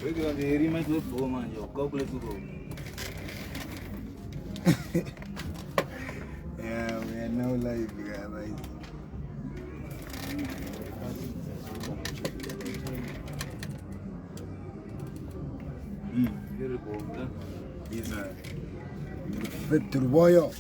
Wewe ndio rima hizo kwa manje ukakule tu. Yeah, we are now live, guys. Very good. Is a fit boyo.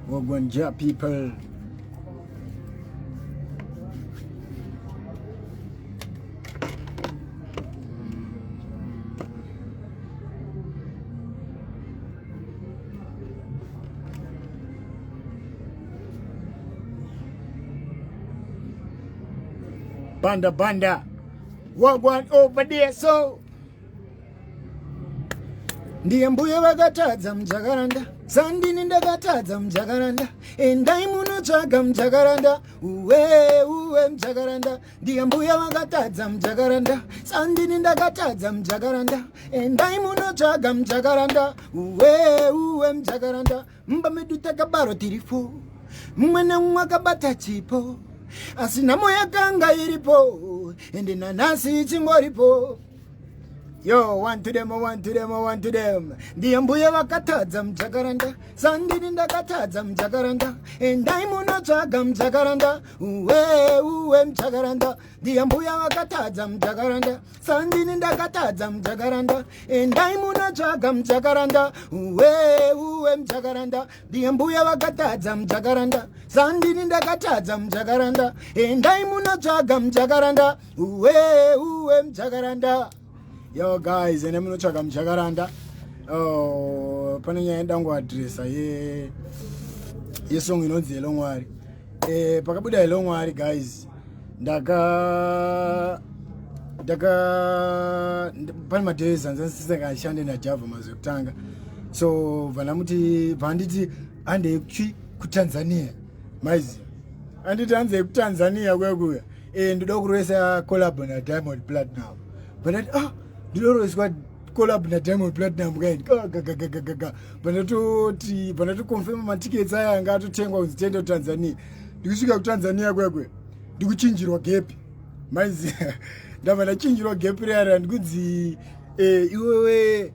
Wagwanja people. Banda. Wagwan over there, so. Ndiye mbuye vakatadza mujakaranda, sandini ndakatadza mujakaranda, endai munotsvaga mujakaranda, uwe mujakaranda. Ndiye mbuye vakatadza mujakaranda, sandini ndakatadza mujakaranda, endai munotsvaga mujakaranda, uwe mujakaranda. Mumba medu takabaro tirifu, mumwe nemumwe akabata chipo, asi nhamo yakanga iripo, ende nanhasi ichingoripo. Yo, one to them. Ndiye mbuye vakatadza mujakaranda, sandini ndakatadza mujakaranda, endai munotsvaga mujakaranda, uwe mujakaranda. Ndiye mbuye vakatadza mujakaranda, sandini ndakatadza mujakaranda, endai munotsvaga mujakaranda, uwe mujakaranda. Ndiye mbuye vakatadza mujakaranda, sandini ndakatadza mujakaranda, endai munotsvaga mujakaranda, uwe mujakaranda. Yo guys, ene munotsvaga mujakaranda. Pane nyaya yangu adresa yesong inonzi Hello Mwari. Pakabuda Hello Mwari guys, ndaka pane madhezi anzasiseka ashande naJava mazokutanga. So vanamuti vanditi ande kuTanzania. Maizi anditi anze kuTanzania kwekuya. Ndoda kuresa collab na Diamond Platinum. But Didoro is what collab na Diamond Platinum guy. Banatu confirm ma tickets aya ngatotengwa uzitende Tanzania. Ndikusvika kuTanzania kwekwe. Ndikuchinjirwa gap. Maizi ndava ndachinjirwa gap rara ndikudzi iwewe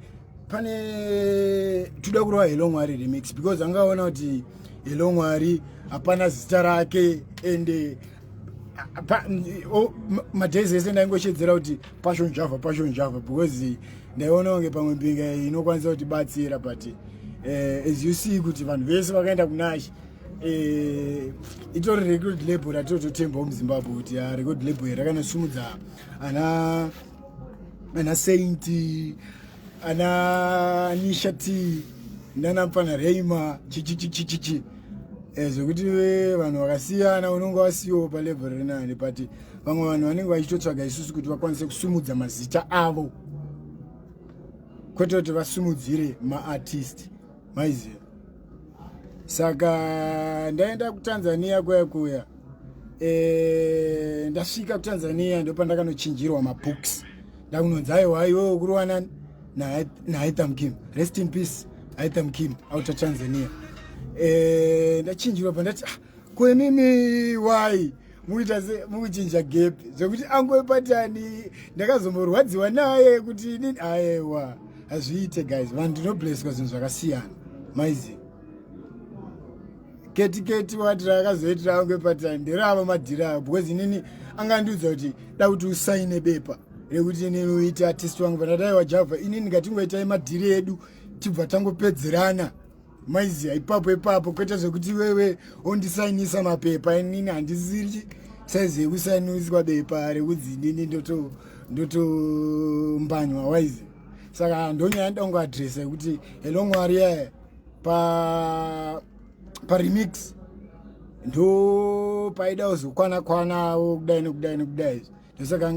pane tuda kurova Hello Mwari remix because angaona kuti Hello Mwari hapana zita rake ende madhezi ese ndaingoshedzera kuti passion Java because ndaiona kunge pamwe mbinga inokwanisa kuti batsira but as you see kuti vanhu vese vakaenda kunashi itori record label ratototembawo muZimbabwe kuti record label rakanosumudza ana Saint, ana Nishati, nana pana Reima chichi zvokuti vanhu vakasiyana unonga wasiwo palevel renani but vamwe vanhu vanenge vachitotsvaga isusu kuti vakwanise kusumudza mazita avo kwete kuti vasumudzire maartist maiziva. Saka ndaenda kuTanzania kuya ndasvika kuTanzania ndopandakanochinjirwa mabooks ndakunonzi aiwa iwewe kuri wanani naHaitham Kim, rest in peace Haitham Kim out of Tanzania. Ndachinjirwa pandati kwemimi wai mukuchinja gap zvokuti angoepatani ndakazomborwadziwa naye kuti nini aiwa hazviite guys, vanhu ndinoblesswa zvinhu zvakasiyana maizi keti wati rakazoitira angoepatani nderava madhira because inini angandiudza kuti da kuti usaine bepa rekuti inini uite artist wangu pandadaiwa Java inini ngatingoitai madhiri edu tibva tangopedzerana maiziya ipapo kwete zvekuti wewe ondisainisa mapepa inini handisiri saizi yekusainiswa bepa rekudzi inini ndotombanywa waizi. Saka ndonyaya ndongo adresa yekuti Hello Mwari pa remix ndo paida uzokwana kudai ndosaka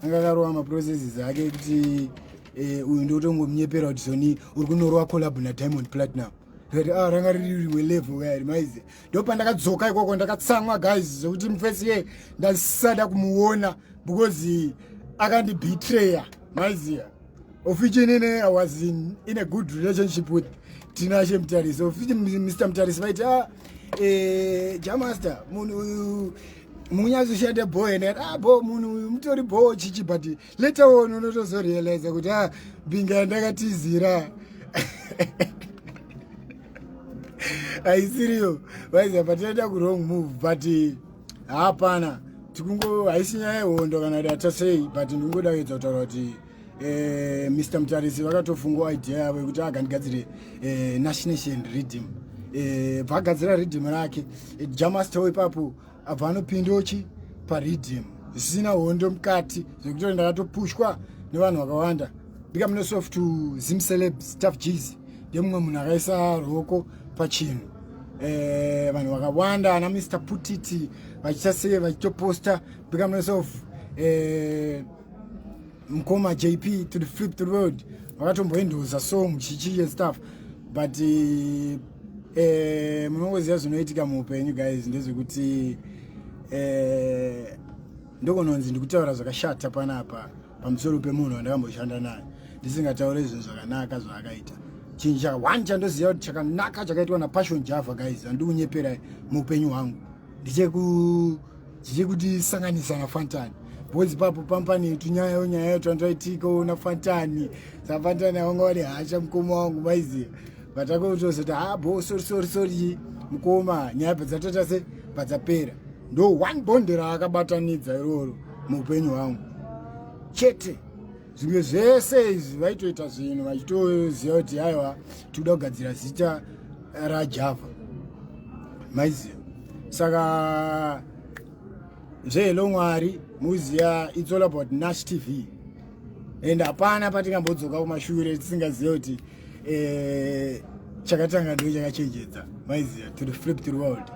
angakarowa maprocesses ake kuti uyu ndotongomnyepera kuti zoni uri kunorowa collab naDiamond Platinum ranga riri rimwe level kayari maize ndopandakadzoka ikoko ndakatsamwa guys zvokuti mufesi ye ndasada kumuona because akandibetraya maiziya officially I was in a good relationship with Tinashe Mtarisi. Officially Mr. Mtarisi vaiti Jamaster munhu munyazoshanda boy and bo munhu mutori bo chichi but later on unotozorealize kuti binga ndakatizira aisirio vaiza patinoita ku wrong move but hapana tikungo haisinya yehondo kana kuti atasei but ndingoda kuedza kutaura kuti Mr. Mtarisi vakatofungwa idea yavo yekuti agandigadzire Nation Rhythm vagadzira rhythm rake Jamaster ipapo abva anopindochi parhythm zvisina hondo mukati zvekuti ndakatopushwa nevanhu vakawanda big up nosof to Zim Celebs Tough G's ndemumwe munhu akaisa ruoko pachinhu vanhu vakawanda ana Mr. Putiti vachitasei vachitoposta big up nosof Mkoma JP to the flip to the road vakatomboendoza song chichi stuff but munongoziva zvinoitika muupenyu guys ndezvekuti ndokononzi ndikutaura zvakashata panapa pamusoro pemunhu wandakamboshanda naye ndisingataure zvinhu zvakanaka zvaakaita chinhu chakawani chandoziva kuti chakanaka chakaitwa naPassion Java guys handikunyepera muupenyu hwangu ndichekuti sanganisa naFantani bozi papo pampani tunyaya yetu andoitiko naFantani saFantani awanga wari hasha mukoma wangu maiziya vatakotozoti bo sorry mukoma nyaya pedzatota se padzapera ndo one bond raakabatanidza iroro muupenyu hwangu chete zvimwe zvese izvi vaitoita zvinhu vachitoziva kuti haiwa toda kugadzira zita raJava maiziya saka zvelo Mwari muziya it's all about Nash TV and hapana patingambodzoka kumashure tisingaziva kuti chakatanga ndo chakachenjedza maiziya to the flip to the world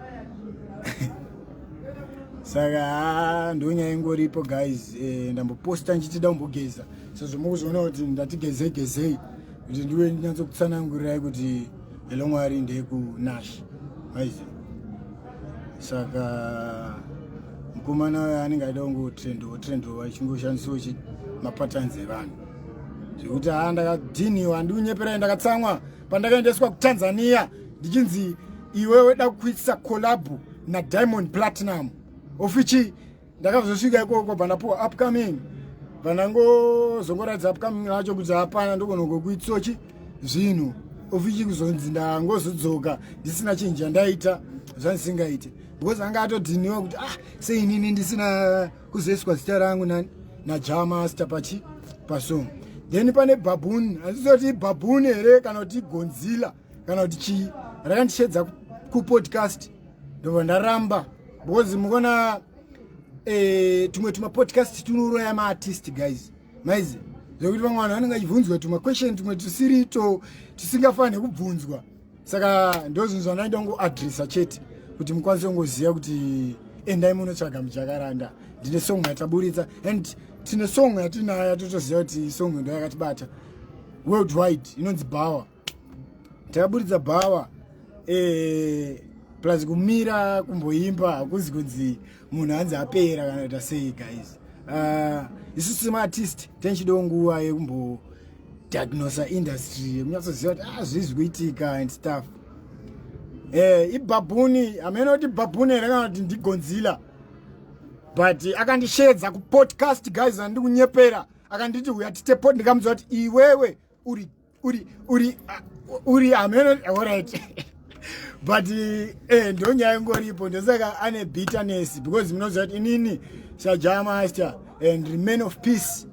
saka ndonyaya ingoripo guys ndamboposta nchitida kumbogeza sezvo mukuzoona kuti ndatigezei kuti ndiwe ndinyatsokutsanangurirai kuti Hello Mwari ndekuNash maiziya saka mukomana uyo anenge aida kungotrendo achingoshandisawo mapatterns evanhu zvekuti ndakadhiniwa ndikunyeperai ndakatsamwa pandakaendeswa kuTanzania ndichinzi iwe weda kuitisa collab naDiamond Platinum ofichi ndakazosvika ikoko pandapuwa upcoming panangozongoratidza upcoming lacho kuti hapana ndokonongokuitisawo zvinhu ofichi kuzonzi ndangozodzoka ndisina chinhu chandaita zvandisingaite because anga atodhiniwa kuti sei inini ndisina kuzoiswa zita rangu naJamaster pasong then pane Baboon handizoti Baboon here kana kuti Godzilla kana kuti chii rakandishedza kupodcast ndobva ndaramba because mukona tumwe tumapodcast tunoroya maartist guys maize zvekuti vamwe vanhu vanenge achibvunzwa tumaquestion tumwe tusirito tusingafaniri kubvunzwa saka ndozvinhu zvanaida kungoadresa chete kuti mukwanise kungoziva kuti endai munotsvaga muchakaranda ndine song yataburitsa and tine song yatinayo totoziva kuti song ndo yakatibata worldwide inonzi Bawa takaburitsa Bawa plus kumira kumboimba hakuzi kunzi munhu hanzi apera kana kuita sei guys isusu semaartist tenchida nguva yekumbodiagnosa industry munyatsoziva kuti zvizvi kuitika and stuff iBaboon amene kuti Baboon here kana kuti ndiGodzilla but akandishedza kupodcast guys andikunyepera akanditi uyatitepo ndikamuziva kuti iwewe uri amene alright but ndonyaya ingoripo ndosaka ane bitterness because munoziva kuti inini saJamaster and remain of peace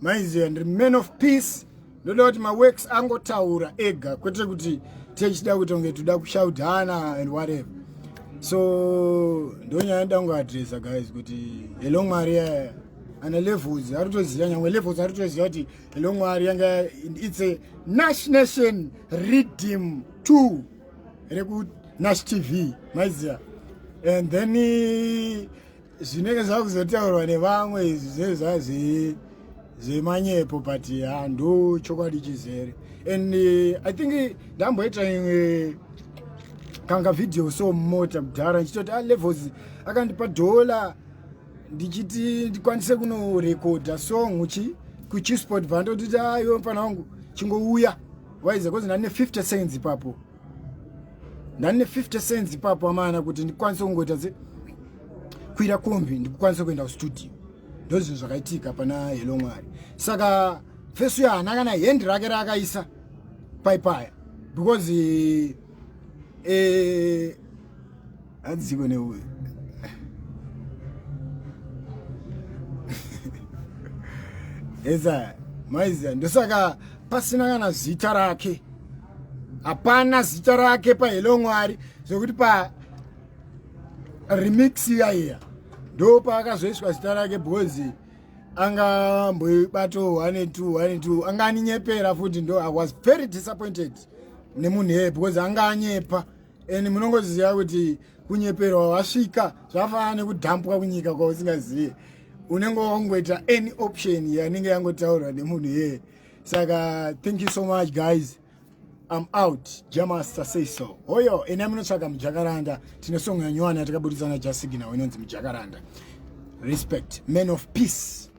maiziva and remain of peace ndoda kuti maworks angotaura ega kwete kuti tichida kuti unge toda kushaudhana and whatever so ndonyaya ndangoadresa guys kuti Hello Mwari ana levels aritoziva nyamwe levels aritoziva kuti Hello Mwari yanga it's a Nation Rhythm 2 reku Nash TV maiziya and then zvinenge zvakuzotaurwa nevamwe izvi zvemanyepo but ndo chokwadi chizere. And I think ndamboita imwe kanga video so mota kudhara ndichitoti levels akandipa $, ndichiti ndikwanise kunorekodha song kuchisport vandotiti ayo pana wangu chingouya waize kozi ndane 50 cents ipapo, ndane 50 cents ipapo amana kuti ndikwanise kungoita kuira kombi ndikwanise kuenda kustudio. Ndo zvinhu zvakaitika pana Hello Mwari. Saka fesu yana kana hendi rake rakaisa paipaya because adziko neuyo eza maiza ndosaka pasina kana zita rake, hapana zita rake pa Hello Mwari zvokuti pa remix yaiya ndo paakazoiswa zita rake bhozi angamboibato 1 anganinyepera futi. Ndo I was very disappointed nemunhu yeye because anganyepa and munongoziva kuti kunyeperwa wasvika zvafanana nekudhampwa kunyika kwausingazive, unenge wangoita any option yanenge yangotaurwa nemunhu yeye. Saka thank you so much guys, I'm out. Jamaster say so. Oyo ene munotsvaga mujakaranda tine song yanywana takaburisana Jasigina inonzi mujakaranda. Respect, men of peace.